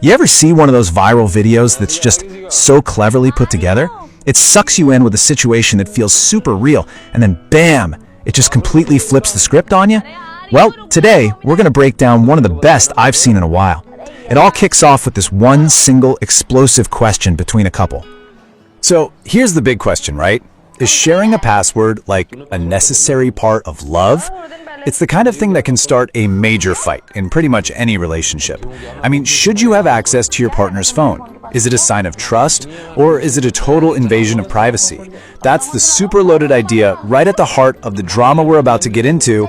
You ever see one of those viral videos that's just so cleverly put together? It sucks you in with a situation that feels super real, and then bam, it just completely flips the script on you? Well, today, we're going to break down one of the best I've seen in a while. It all kicks off with this one single explosive question between a couple. So, here's the big question, right? Is sharing a password like a necessary part of love? It's the kind of thing that can start a major fight in pretty much any relationship. I mean, should you have access to your partner's phone? Is it a sign of trust, or is it a total invasion of privacy? That's the super loaded idea right at the heart of the drama we're about to get into.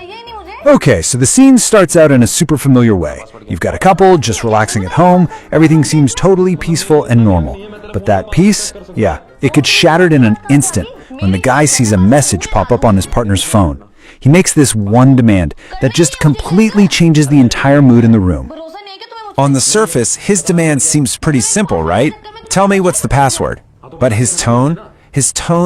Okay, so the scene starts out in a super familiar way. You've got a couple just relaxing at home, everything seems totally peaceful and normal. But that peace, yeah, it gets shattered in an instant when the guy sees a message pop up on his partner's phone. He makes this one demand that just completely changes the entire mood in the room. On the surface, his demand seems pretty simple, right? Tell me what's the password. But his tone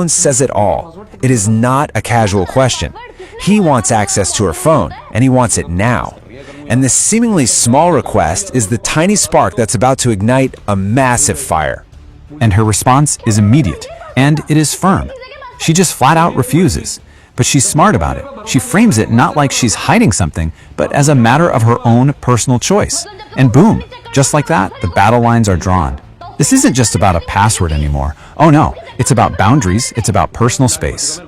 says it all. It is not a casual question. He wants access to her phone, and he wants it now. And this seemingly small request is the tiny spark that's about to ignite a massive fire. And her response is immediate, and it is firm. She just flat out refuses. But she's smart about it. She frames it not like she's hiding something, but as a matter of her own personal choice. And boom, just like that, the battle lines are drawn. This isn't just about a password anymore. Oh no, it's about boundaries, it's about personal space.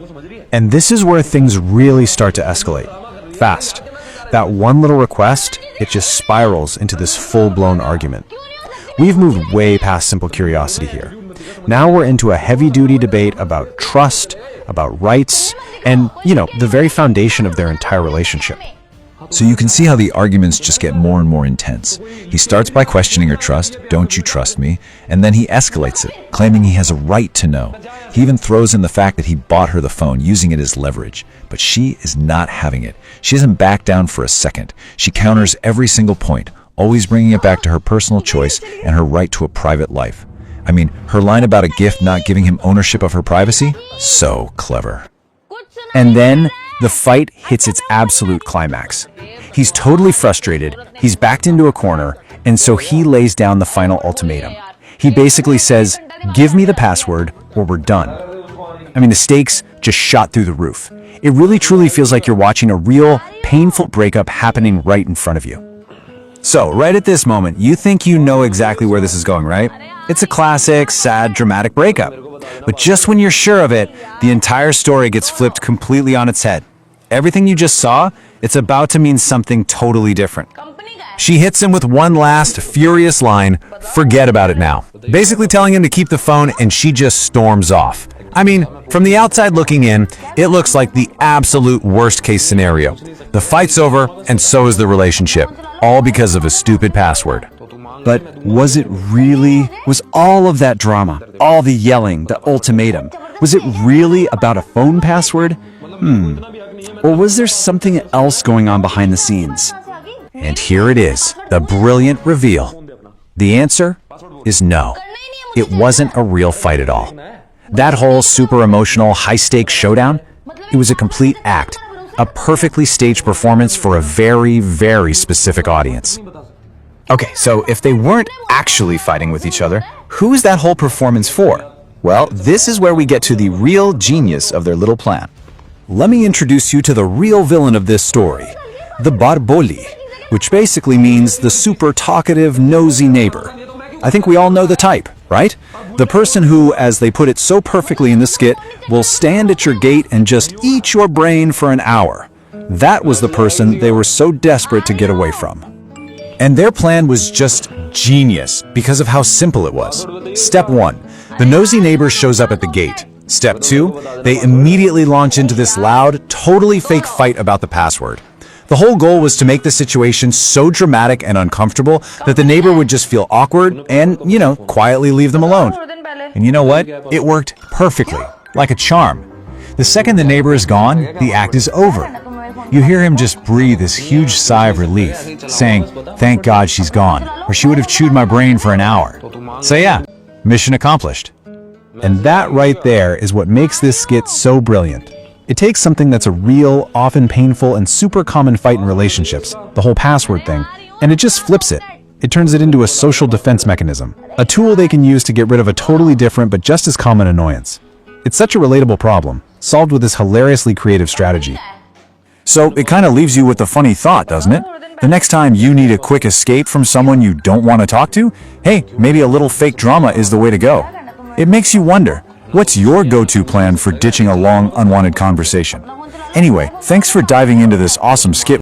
And this is where things really start to escalate. Fast. That one little request, it just spirals into this full-blown argument. We've moved way past simple curiosity here. Now we're into a heavy-duty debate about trust, about rights, and, the very foundation of their entire relationship. So you can see how the arguments just get more and more intense. He starts by questioning her trust, "Don't you trust me?" And then he escalates it, claiming he has a right to know. He even throws in the fact that he bought her the phone, using it as leverage. But she is not having it. She doesn't back down for a second. She counters every single point, always bringing it back to her personal choice and her right to a private life. I mean, her line about a gift not giving him ownership of her privacy? So clever. And then the fight hits its absolute climax. He's totally frustrated, he's backed into a corner, and so he lays down the final ultimatum. He basically says, "Give me the password or we're done." I mean, the stakes just shot through the roof. It really truly feels like you're watching a real, painful breakup happening right in front of you. So, right at this moment, you think you know exactly where this is going, right? It's a classic, sad, dramatic breakup. But just when you're sure of it, the entire story gets flipped completely on its head. Everything you just saw, it's about to mean something totally different. She hits him with one last furious line, "Forget about it now." Basically telling him to keep the phone, and she just storms off. I mean, from the outside looking in, it looks like the absolute worst case scenario. The fight's over, and so is the relationship, all because of a stupid password. But was it really? Was all of that drama, all the yelling, the ultimatum, was it really about a phone password? Or was there something else going on behind the scenes? And here it is, the brilliant reveal. The answer is no. It wasn't a real fight at all. That whole super emotional, high-stakes showdown, it was a complete act, a perfectly staged performance for a very, very specific audience. Okay, so if they weren't actually fighting with each other, who is that whole performance for? Well, this is where we get to the real genius of their little plan. Let me introduce you to the real villain of this story, the Barboli, which basically means the super talkative, nosy neighbor. I think we all know the type, right? The person who, as they put it so perfectly in the skit, will stand at your gate and just eat your brain for an hour. That was the person they were so desperate to get away from. And their plan was just genius because of how simple it was. Step 1, the nosy neighbor shows up at the gate. Step 2, they immediately launch into this loud, totally fake fight about the password. The whole goal was to make the situation so dramatic and uncomfortable that the neighbor would just feel awkward and, quietly leave them alone. And you know what? It worked perfectly, like a charm. The second the neighbor is gone, the act is over. You hear him just breathe this huge sigh of relief, saying, "Thank God she's gone, or she would have chewed my brain for an hour." So yeah, mission accomplished. And that right there is what makes this skit so brilliant. It takes something that's a real, often painful, and super common fight in relationships, the whole password thing, and it just flips it. it turns it into a social defense mechanism, a tool they can use to get rid of a totally different but just as common annoyance. It's such a relatable problem, solved with this hilariously creative strategy. So it kind of leaves you with a funny thought, doesn't it? The next time you need a quick escape from someone you don't want to talk to, hey, maybe a little fake drama is the way to go. It makes you wonder, what's your go-to plan for ditching a long, unwanted conversation? Anyway, thanks for diving into this awesome skit.